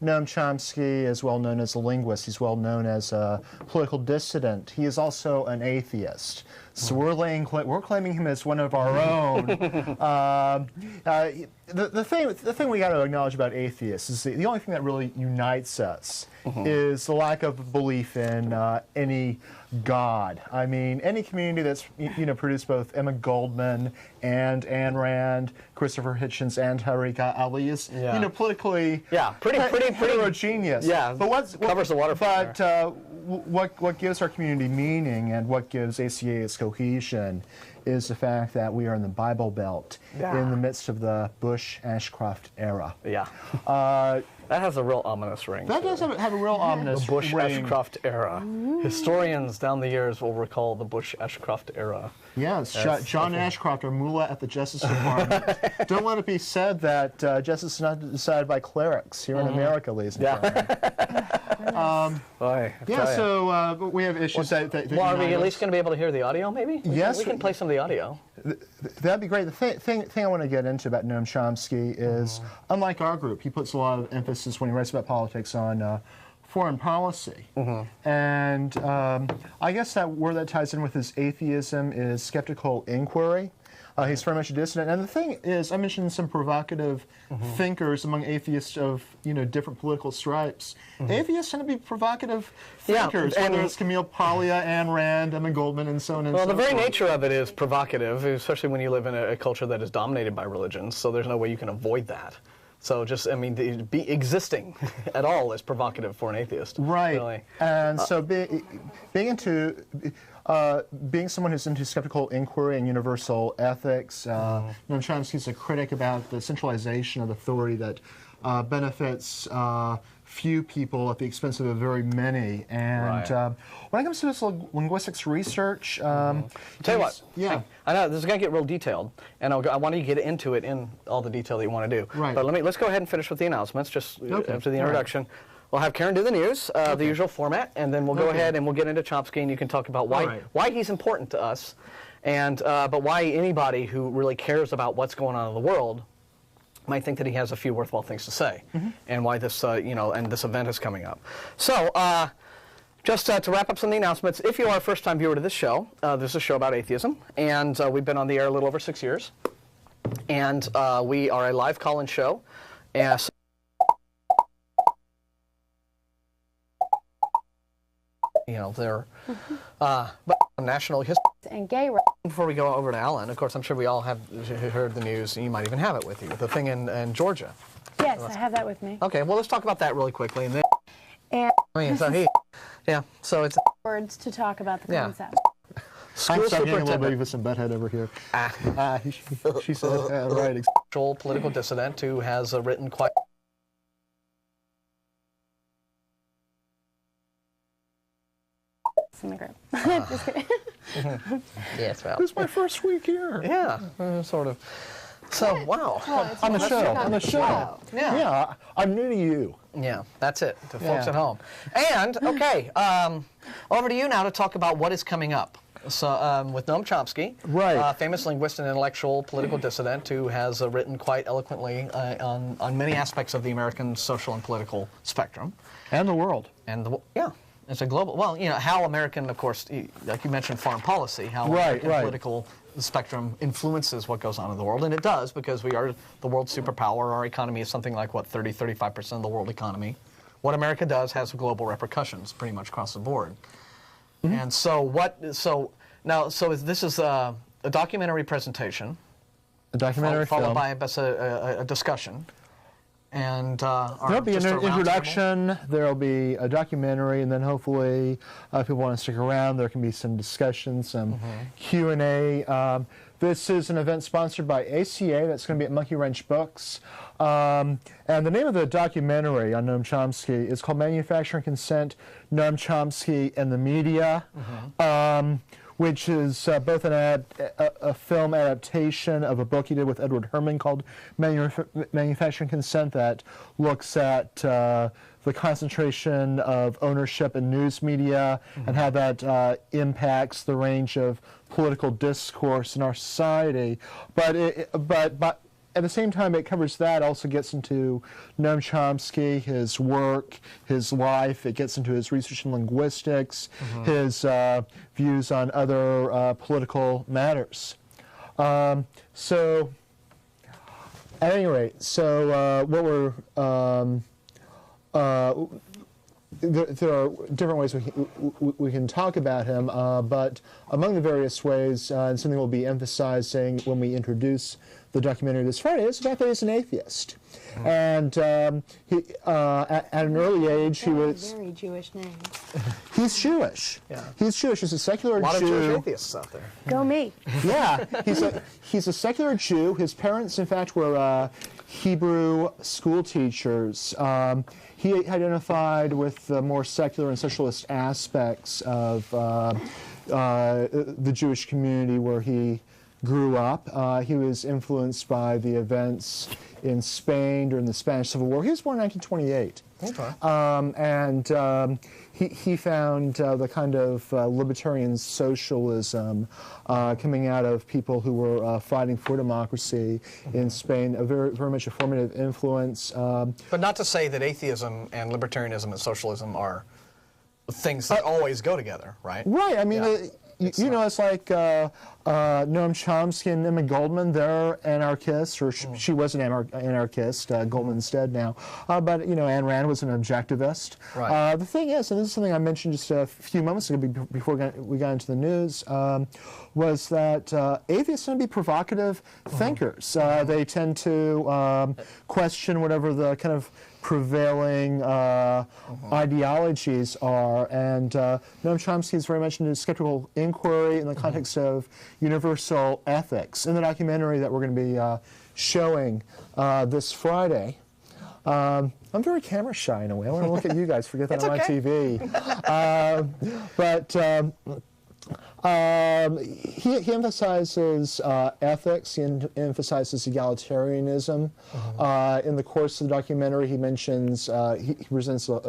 Noam Chomsky is well known as a linguist. He's well known as a political dissident. He is also an atheist. So we're claiming him as one of our own. The thing we got to acknowledge about atheists is the only thing that really unites us is the lack of belief in any God. I mean, any community that's produced both Emma Goldman and Ayn Rand, Christopher Hitchens, and Tariq Ali is politically pretty heterogeneous. Yeah, but covers the waterfront. But what gives our community meaning and what gives ACA its cohesion is the fact that we are in the Bible Belt in the midst of the Bush-Ashcroft era. Yeah. That has a real ominous ring. That does have a real ominous ring. The Bush-Ashcroft era. Ooh. Historians down the years will recall the Bush-Ashcroft era. Yes, John Ashcroft, or Mullah at the Justice Department. Don't let it be said that justice is not decided by clerics here in America, ladies and gentlemen. So we have issues that well, are we at least going to be able to hear the audio, maybe? We can play some of the audio. That'd be great. The thing I want to get into about Noam Chomsky is, unlike our group, he puts a lot of emphasis when he writes about politics on foreign policy. And I guess that where that ties in with his atheism is skeptical inquiry. He's very much a dissident. And the thing is, I mentioned some provocative thinkers among atheists of different political stripes. Atheists tend to be provocative thinkers, whether it's Camille Paglia, Ayn Rand, Emma Goldman, and so on and so forth. Well, the very nature of it is provocative, especially when you live in a culture that is dominated by religion, so there's no way you can avoid that. So just, I mean, existing at all is provocative for an atheist. Right. Really. And so being someone who's into skeptical inquiry and universal ethics, Noam Chomsky's a critic about the centralization of authority that benefits few people at the expense of a very many. And when it comes to this linguistics research, tell you what, I know this is going to get real detailed, and I want to get into it in all the detail that you want to do. Right. But let's go ahead and finish with the announcements, just after the introduction. We'll have Keryn do the news, the usual format, and then we'll go ahead and we'll get into Chomsky, and you can talk about why he's important to us, and but why anybody who really cares about what's going on in the world might think that he has a few worthwhile things to say, and why this, and this event is coming up. So, just to wrap up some of the announcements, if you are a first-time viewer to this is a show about atheism, and we've been on the air a little over 6 years, and we are a live call-in show. They're national history and gay rights. Before we go over to Allan, of course, I'm sure we all have heard the news, and you might even have it with you, the thing in Georgia. Yes, I have that with me. Okay, well, let's talk about that really quickly, and then. So it's words to talk about the concept. I'm getting a little bit of some butthead over here. She said right. Political dissident who has written quite. In the group. Just kidding. Yes, well. This is my first week here. Yeah, sort of. So, wow. Oh, on the show. Wow. Yeah, I'm new to you. Yeah, that's it, to folks at home. And, okay, over to you now to talk about what is coming up. So, with Noam Chomsky, famous linguist and intellectual political dissident who has written quite eloquently on many aspects of the American social and political spectrum. And the world. And it's a global, how American, of course, like you mentioned, foreign policy, how American political spectrum influences what goes on in the world. And it does, because we are the world's superpower. Our economy is something like, 30-35% of the world economy. What America does has global repercussions pretty much across the board. And this is a documentary presentation. A documentary followed by a discussion. And there'll be an introduction, there'll be a documentary, and then hopefully if people want to stick around, there can be some discussion, some Q&A. This is an event sponsored by ACA. That's going to be at Monkey Wrench Books. And the name of the documentary on Noam Chomsky is called Manufacturing Consent, Noam Chomsky and the Media. Which is both a film adaptation of a book he did with Edward Herman called Manufacturing Consent that looks at the concentration of ownership in news media and how that impacts the range of political discourse in our society. But at the same time it covers that, also gets into Noam Chomsky, his work, his life. It gets into his research in linguistics, his views on other political matters. So, at any rate, so what we're there are different ways we can talk about him, but among the various ways, and something we'll be emphasizing when we introduce the documentary this Friday, is the fact that he's an atheist. And he, at an early age, he was... Very Jewish name. He's Jewish. Yeah. He's Jewish. He's a secular Jew. A lot of Jewish atheists out there. Go me. Yeah, he's a secular Jew. His parents, in fact, were Hebrew school teachers. He identified with the more secular and socialist aspects of the Jewish community where he grew up. He was influenced by the events in Spain during the Spanish Civil War. He was born in 1928. Okay. He found the kind of libertarian socialism coming out of people who were fighting for democracy in Spain, a very much a formative influence. But not to say that atheism and libertarianism and socialism are things that always go together, right? Right. I mean, Yeah. you know, it's like Noam Chomsky and Emma Goldman, they're anarchists, or she was an anarchist. Goldman's dead now. But, you know, Ayn Rand was an objectivist. Right. The thing is, and this is something I mentioned just a few moments ago before we got into the news, was that atheists tend to be provocative thinkers. They tend to question whatever the kind of prevailing ideologies are, and Noam Chomsky is very much into skeptical inquiry in the context of universal ethics. In the documentary that we're going to be showing this Friday, I'm very camera shy in a way. I want to look at you guys, forget that I'm on TV. He emphasizes ethics, he emphasizes egalitarianism. In the course of the documentary, he mentions, he presents an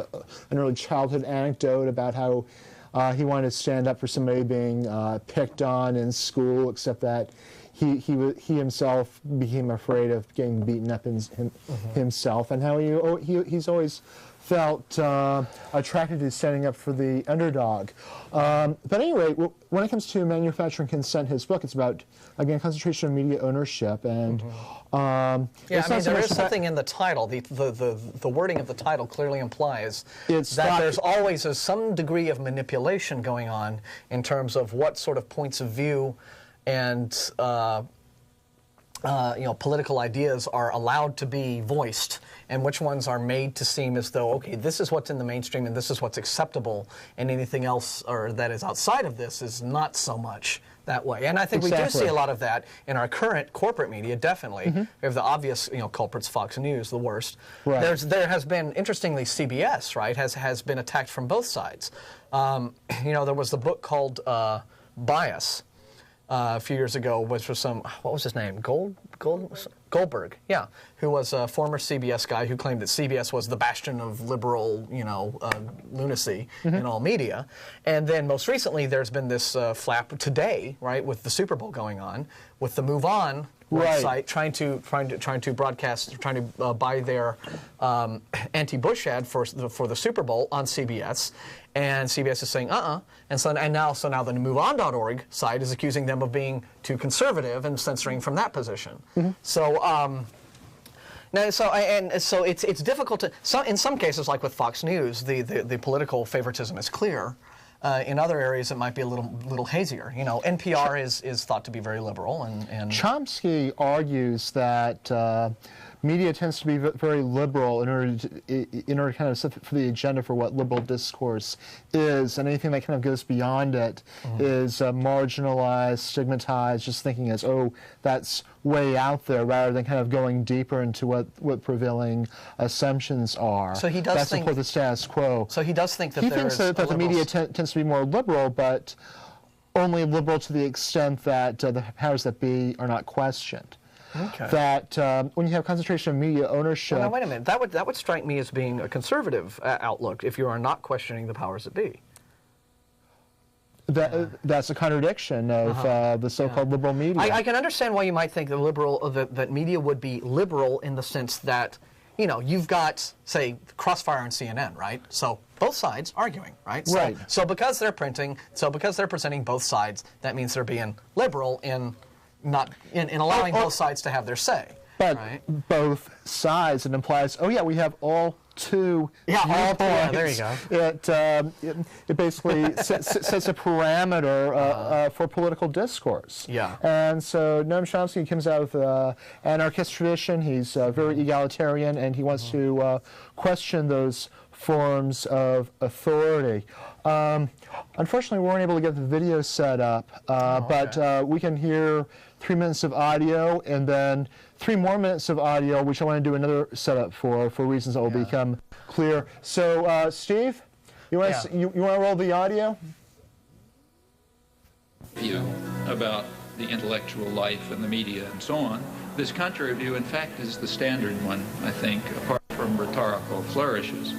early childhood anecdote about how he wanted to stand up for somebody being picked on in school, except that he himself became afraid of getting beaten up himself, and how he's always felt attracted to standing up for the underdog. But at any rate, when it comes to manufacturing consent, his book, it's about, again, concentration of media ownership. And yeah, I mean, there is something in the title. The wording of the title clearly implies that there's always some degree of manipulation going on in terms of what sort of points of view and political ideas are allowed to be voiced, and which ones are made to seem as though, okay, this is what's in the mainstream and this is what's acceptable, and anything else or that is outside of this is not so much that way. And I think we do see a lot of that in our current corporate media, definitely. We have the obvious, culprits, Fox News, the worst. Right. There has been, interestingly, CBS, right, has been attacked from both sides. There was the book called Bias, a few years ago, which was what was his name? Goldberg, yeah, who was a former CBS guy who claimed that CBS was the bastion of liberal, lunacy in all media. And then most recently, there's been this flap today, right, with the Super Bowl going on, with the Move On website trying to broadcast, trying to buy their anti-Bush ad for the Super Bowl on CBS. And CBS is saying, and now the MoveOn.org site is accusing them of being too conservative and censoring from that position. So it's difficult to. In some cases, like with Fox News, the political favoritism is clear. In other areas, it might be a little hazier. NPR is thought to be very liberal, and Chomsky argues that media tends to be very liberal in order to kind of set for the agenda for what liberal discourse is, and anything that kind of goes beyond it is marginalized, stigmatized, just thinking as, that's way out there, rather than kind of going deeper into what prevailing assumptions are. So he does think support the status quo. So he does think that he thinks that the media tends to be more liberal, but only liberal to the extent that the powers that be are not questioned. Okay. That when you have concentration of media ownership... Well, now, wait a minute. That would strike me as being a conservative outlook if you are not questioning the powers that be. that's a contradiction of the so-called liberal media. I can understand why you might think that media would be liberal in the sense that, you know, you've got, say, Crossfire and CNN, right? So both sides arguing, right? Right. So because they're presenting both sides, that means they're being liberal in allowing both sides to have their say. But right? both sides, it implies, oh yeah, we have all two viewpoints. Yeah, there you go. It basically sets a parameter for political discourse. Yeah. And so Noam Chomsky comes out of the anarchist tradition. He's very egalitarian, and he wants to question those forms of authority. Unfortunately, we weren't able to get the video set up, but we can hear 3 minutes of audio and then 3 more minutes of audio, which I want to do another setup for reasons that will become clear. So, Steve, you want to roll the audio? View about the intellectual life and the media and so on. This contrary view, in fact, is the standard one, I think, apart from rhetorical flourishes.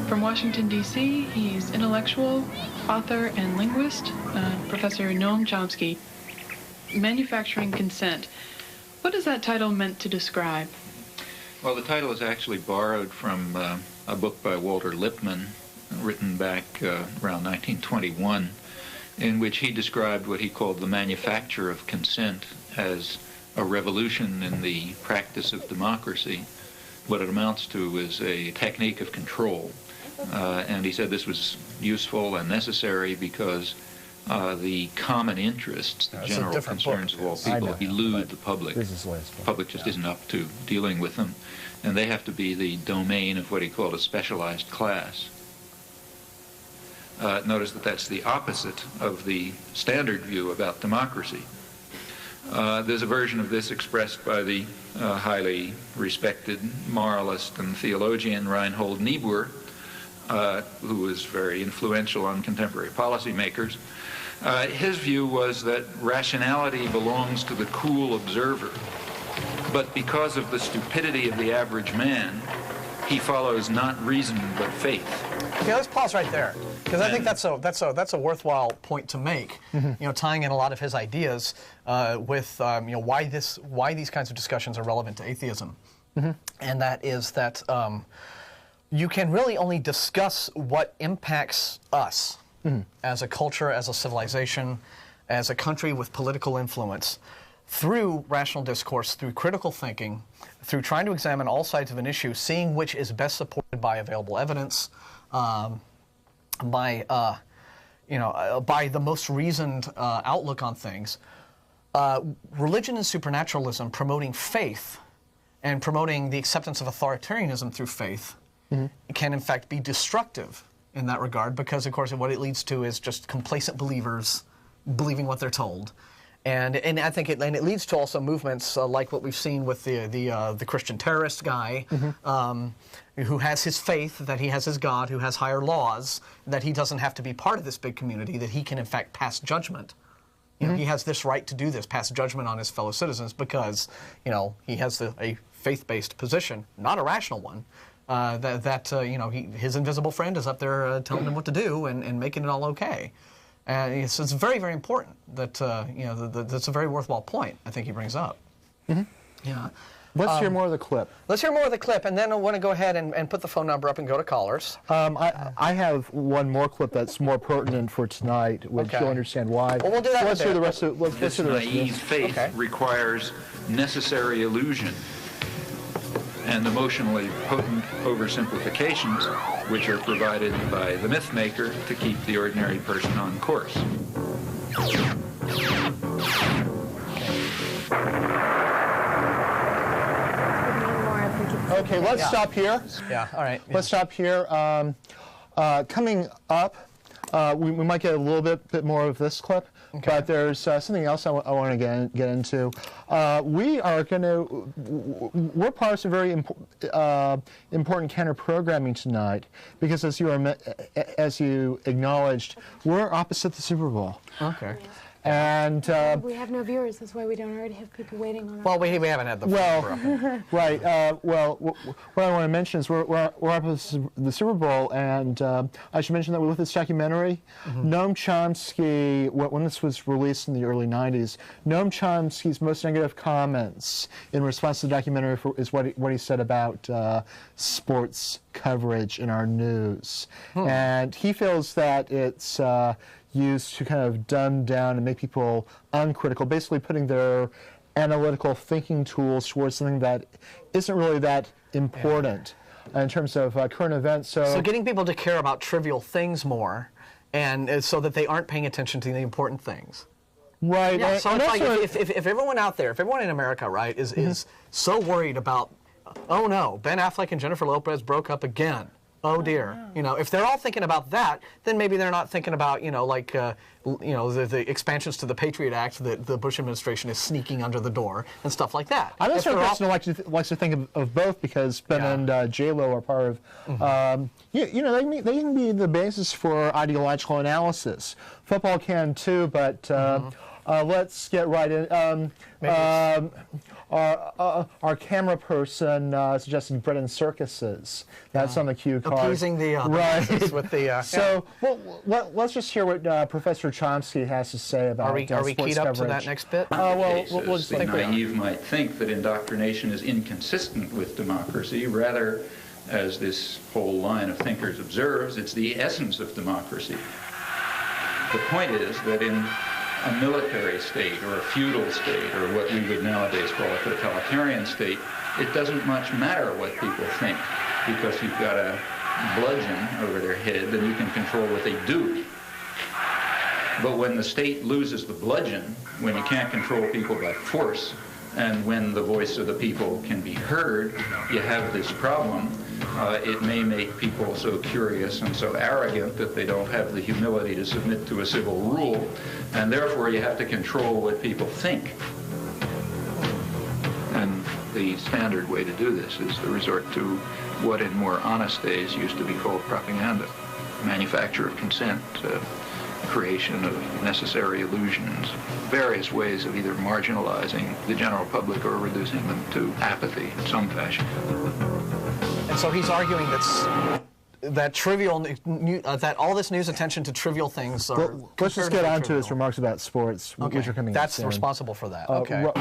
From Washington, D.C., he's intellectual, author, and linguist, Professor Noam Chomsky. Manufacturing Consent. What is that title meant to describe? Well, the title is actually borrowed from a book by Walter Lippmann, written back around 1921, in which he described what he called the manufacture of consent as a revolution in the practice of democracy. What it amounts to is a technique of control. And he said this was useful and necessary because the common interests, the general concerns of all people, elude the public. The public just isn't up to dealing with them, and they have to be the domain of what he called a specialized class. Notice that that's the opposite of the standard view about democracy. There's a version of this expressed by the highly respected moralist and theologian Reinhold Niebuhr, who was very influential on contemporary policymakers. His view was that rationality belongs to the cool observer, but because of the stupidity of the average man, he follows not reason but faith. Okay, let's pause right there, because I think that's a worthwhile point to make. You know, tying in a lot of his ideas with you know, why these kinds of discussions are relevant to atheism, and that is that you can really only discuss what impacts us as a culture, as a civilization, as a country with political influence, through rational discourse, through critical thinking, through trying to examine all sides of an issue, seeing which is best supported by available evidence, by the most reasoned outlook on things. Religion and supernaturalism promoting faith and promoting the acceptance of authoritarianism through faith can in fact be destructive in that regard, because of course what it leads to is just complacent believers believing what they're told. And I think it leads to also movements like what we've seen with the Christian terrorist guy, who has his faith, that he has his God, who has higher laws, that he doesn't have to be part of this big community, that he can in fact pass judgment. You know, he has this right to do this, pass judgment on his fellow citizens, because you know he has a faith-based position, not a rational one. You know, his invisible friend is up there telling him what to do and making it all okay. And so it's very, very important that, you know, that's a very worthwhile point I think he brings up. Yeah. Let's hear more of the clip. Let's hear more of the clip, and then I want to go ahead and put the phone number up and go to callers. I have one more clip that's more pertinent for tonight, which you'll understand why. Well, we'll do that. Let's hear the rest of it. This naive faith requires necessary illusion and emotionally potent oversimplifications, which are provided by the myth maker to keep the ordinary person on course. Okay, let's stop here. Yeah, all right. Let's stop here. Coming up, we might get a little bit more of this clip, but there's something else I want to get into. We're part of some very important counter-programming tonight, because as you acknowledged, we're opposite the Super Bowl. Okay. And we have no viewers. That's why we don't already have people waiting on us. Well, we haven't had the right. What I want to mention is we're up at the Super Bowl, and I should mention that with this documentary, Noam Chomsky, when this was released in the early 90s, Noam Chomsky's most negative comments in response to the documentary is what he said about sports coverage in our news. And he feels that it's used to kind of dumb down and make people uncritical, basically putting their analytical thinking tools towards something that isn't really that important in terms of current events. So getting people to care about trivial things more, and so that they aren't paying attention to the important things. Right. Yeah, so it's like if everyone out there, if everyone in America, right, is so worried about, oh no, Ben Affleck and Jennifer Lopez broke up again. Oh dear. You know, if they're all thinking about that, then maybe they're not thinking about, the expansions to the Patriot Act that the Bush administration is sneaking under the door and stuff like that. I'm not sure a person likes to think of both, because Ben and J-Lo are part of, they can be the basis for ideological analysis. Football can too, but let's get right in. Our camera person suggesting bread and circuses. That's on the cue card. Appeasing the right with the. So let's just hear what Professor Chomsky has to say about. Are we keyed up to that next bit? We'll just the naive might think that indoctrination is inconsistent with democracy. Rather, as this whole line of thinkers observes, it's the essence of democracy. The point is that in a military state or a feudal state or what we would nowadays call a totalitarian state, it doesn't much matter what people think, because you've got a bludgeon over their head and you can control what they do. But when the state loses the bludgeon, when you can't control people by force, and when the voice of the people can be heard, you have this problem. It may make people so curious and so arrogant that they don't have the humility to submit to a civil rule, and therefore you have to control what people think. And the standard way to do this is to resort to what in more honest days used to be called propaganda, manufacture of consent, creation of necessary illusions, various ways of either marginalizing the general public or reducing them to apathy in some fashion. And so he's arguing that trivial, that all this news attention to trivial things are. Let's just get on to his remarks about sports, which are coming. That's responsible for that. Okay. Right.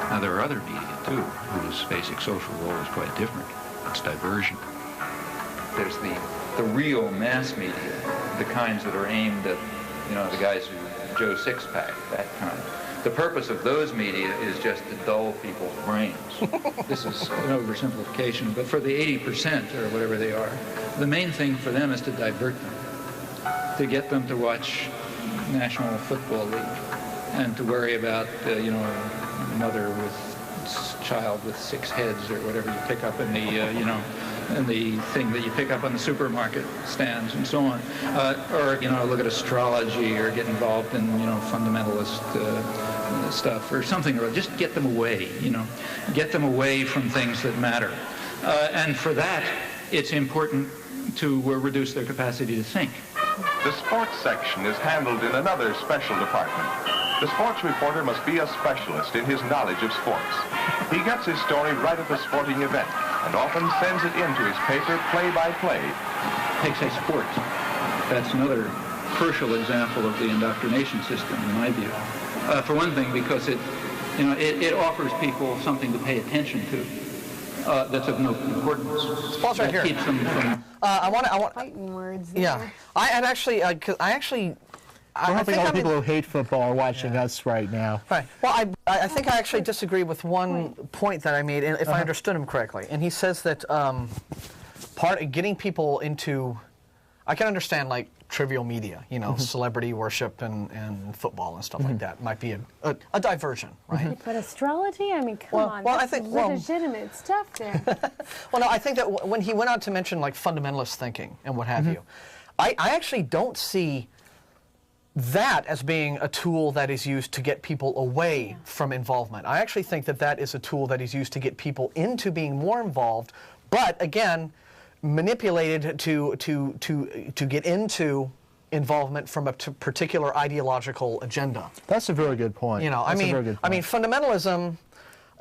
Now, there are other media, too, whose basic social role is quite different. It's diversion. There's the real mass media, the kinds that are aimed at, the guys who Joe Sixpack, that kind. The purpose of those media is just to dull people's brains. This is an oversimplification, but for the 80% or whatever they are, the main thing for them is to divert them, to get them to watch National Football League and to worry about, mother with child with 6 heads or whatever you pick up in the, and the thing that you pick up on the supermarket stands and so on. Or, look at astrology or get involved in, fundamentalist stuff or something, or just get them away, get them away from things that matter. And for that, it's important to reduce their capacity to think. The sports section is handled in another special department. The sports reporter must be a specialist in his knowledge of sports. He gets his story right at the sporting event and often sends it into his paper play-by-play. Take, say, sports. That's another crucial example of the indoctrination system, in my view. For one thing, because it offers people something to pay attention to that's of no importance. Sports right here. Keeps them from. I want. Fighting words. Yeah, I think all the people who hate football are watching us right now. Right. Well, I think I actually disagree with one point that I made, if I understood him correctly. And he says that part of getting people into, I can understand like trivial media, celebrity worship and football and stuff like that might be a diversion, right? But astrology, I mean, come on, that's legitimate stuff there. Well, no, I think that when he went on to mention like fundamentalist thinking and what have you, I actually don't see that as being a tool that is used to get people away from involvement. I actually think that is a tool that is used to get people into being more involved but again, manipulated to get into involvement from a particular ideological agenda. That's a very good point. You know, I mean, fundamentalism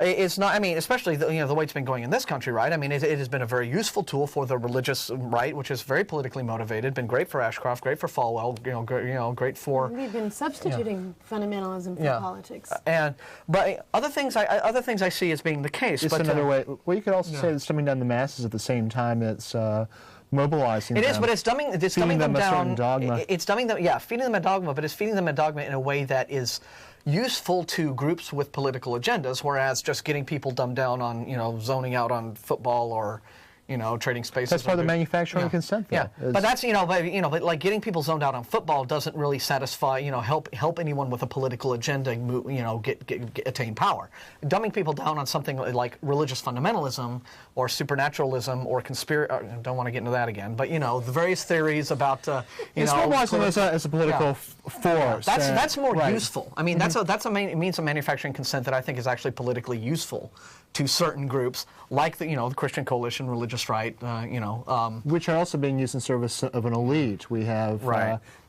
is not. I mean, especially the way it's been going in this country, right? I mean, it has been a very useful tool for the religious right, which is very politically motivated. Been great for Ashcroft, great for Falwell. Great for. We've been substituting fundamentalism for politics. But other things I see as being the case. It's another way. Well, you could also say it's dumbing down the masses at the same time. It's mobilizing them. It is, but it's dumbing them down. Dogma. It's dumbing them, feeding them a dogma, but it's feeding them a dogma in a way that is useful to groups with political agendas, whereas just getting people dumbed down on, zoning out on football or, trading spaces. That's part of the manufacturing consent, though. Yeah, but that's, but like getting people zoned out on football doesn't really satisfy, help anyone with a political agenda, attain power. Dumbing people down on something like religious fundamentalism or supernaturalism or conspiracy, I don't want to get into that again, but, the various theories about, It's mobilizing as a political force. That's more useful. I mean, it means a manufacturing consent that I think is actually politically useful to certain groups, like the Christian Coalition, religious right, which are also being used in service of an elite. We have,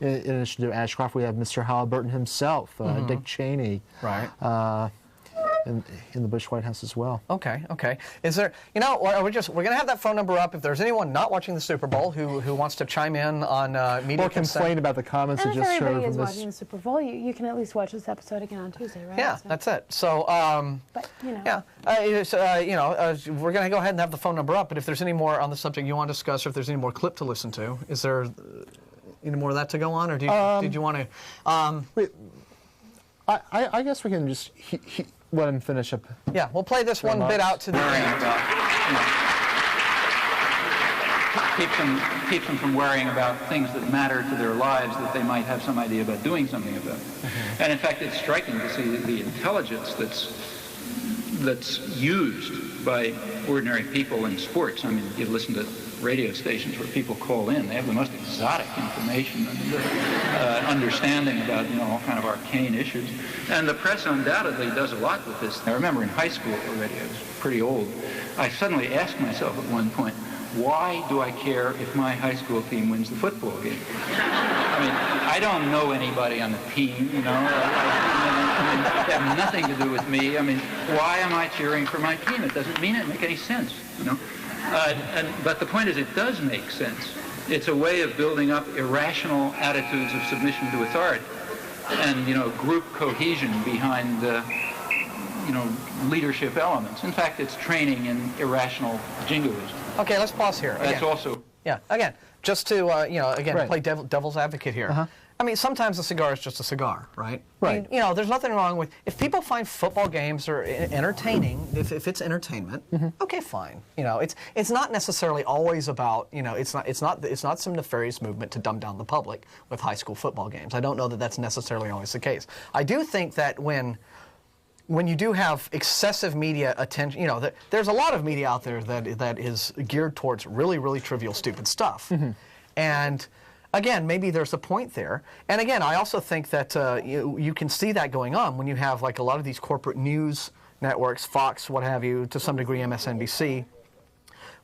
in addition to Ashcroft, we have Mr. Halliburton himself, Dick Cheney, in the Bush White House as well. Okay. Is there, we're going to have that phone number up. If there's anyone not watching the Super Bowl who wants to chime in on media or complain about the comments that just heard from this. If everybody is watching the Super Bowl, you can at least watch this episode again on Tuesday, right? Yeah, that's it. So, but we're going to go ahead and have the phone number up. But if there's any more on the subject you want to discuss, or if there's any more clip to listen to, is there any more of that to go on, or did you want to? I guess we can just. Let him finish up. Yeah, we'll play this one bit out to the end. Keeps them from worrying about things that matter to their lives that they might have some idea about doing something about. And in fact, it's striking to see the intelligence that's used by ordinary people in sports. I mean, you listen to radio stations where people call in. They have the most exotic information and understanding about, all kind of arcane issues. And the press undoubtedly does a lot with this. I remember in high school already, I was pretty old, I suddenly asked myself at one point, why do I care if my high school team wins the football game? I mean, I don't know anybody on the team, they have nothing to do with me. I mean, why am I cheering for my team? It doesn't make any sense, But the point is, it does make sense. It's a way of building up irrational attitudes of submission to authority and, group cohesion behind, leadership elements. In fact, it's training in irrational jingoism. Okay, let's pause here. That's also... Yeah, again, just to, play devil's advocate here. I mean, sometimes a cigar is just a cigar, right? Right. I mean, there's nothing wrong with, if people find football games are entertaining, if it's entertainment, okay, fine. It's not necessarily always about, it's not some nefarious movement to dumb down the public with high school football games. I don't know that that's necessarily always the case. I do think that when you do have excessive media attention, there's a lot of media out there that is geared towards really, really trivial, stupid stuff. And again, maybe there's a point there. And again, I also think that you can see that going on when you have like a lot of these corporate news networks, Fox, what have you, to some degree MSNBC,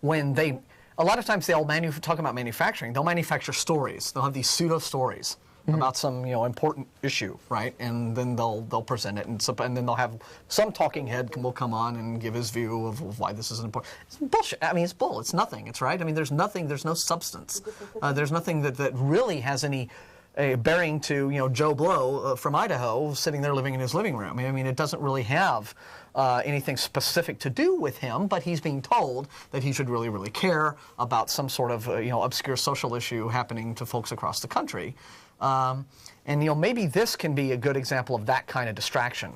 when a lot of times they'll talk about manufacturing, they'll manufacture stories. They'll have these pseudo stories about some important issue, right? And then they'll present it, and then they'll have some talking head will come on and give his view of why this is important. It's bullshit. I mean, it's bull. It's nothing. It's right. I mean, there's nothing. There's no substance. There's nothing that really has any bearing to Joe Blow from Idaho sitting there living in his living room. I mean, it doesn't really have anything specific to do with him, but he's being told that he should really, really care about some sort of obscure social issue happening to folks across the country. And maybe this can be a good example of that kind of distraction.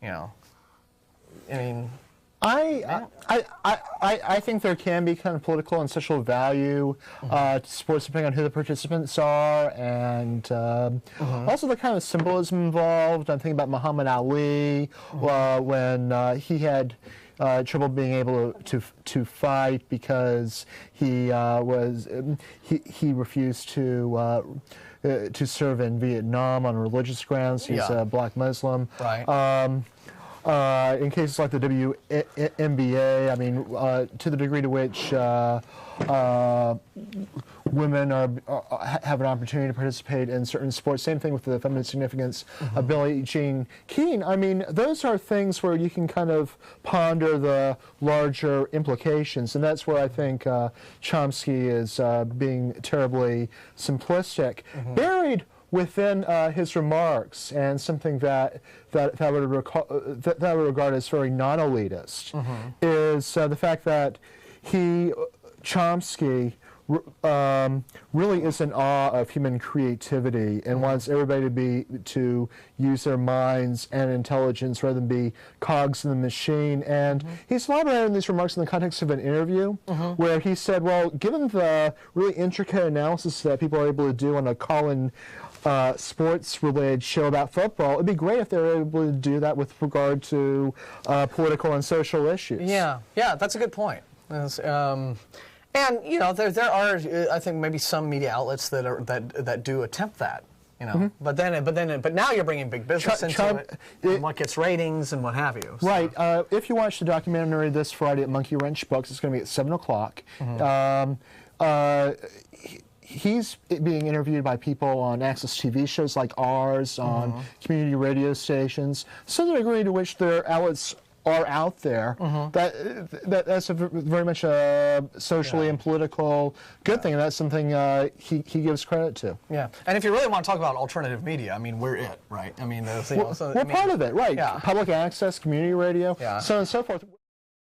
I mean, I think there can be kind of political and social value to sports depending on who the participants are, and also the kind of symbolism involved. I'm thinking about Muhammad Ali when he had trouble being able to fight because he refused to serve in Vietnam on religious grounds. He's a black Muslim. Right. in cases like the WNBA, I mean, to the degree to which women have an opportunity to participate in certain sports. Same thing with the feminine significance of Billie Jean King. I mean, those are things where you can kind of ponder the larger implications, and that's where I think Chomsky is being terribly simplistic. Buried within his remarks, and something that I would regard as very non-elitist, is the fact that Chomsky really is in awe of human creativity and wants everybody to use their minds and intelligence rather than be cogs in the machine. And he's elaborated on these remarks in the context of an interview where he said, well, given the really intricate analysis that people are able to do on a call-in sports-related show about football, it'd be great if they were able to do that with regard to political and social issues. Yeah, that's a good point. And you know, there are, I think, maybe some media outlets that do attempt that. You know, but now you're bringing big business into it, and what gets ratings and what have you. So. Right. If you watch the documentary this Friday at Monkey Wrench Books, it's going to be at 7 o'clock. He's being interviewed by people on access TV shows like ours, on community radio stations. So the degree to which their outlets are out there, that's very much a socially and political good thing, and that's something he gives credit to. Yeah, and if you really want to talk about alternative media, I mean, we're it, right? I mean, we're part of it, right? Yeah. Public access, community radio, so on and so forth.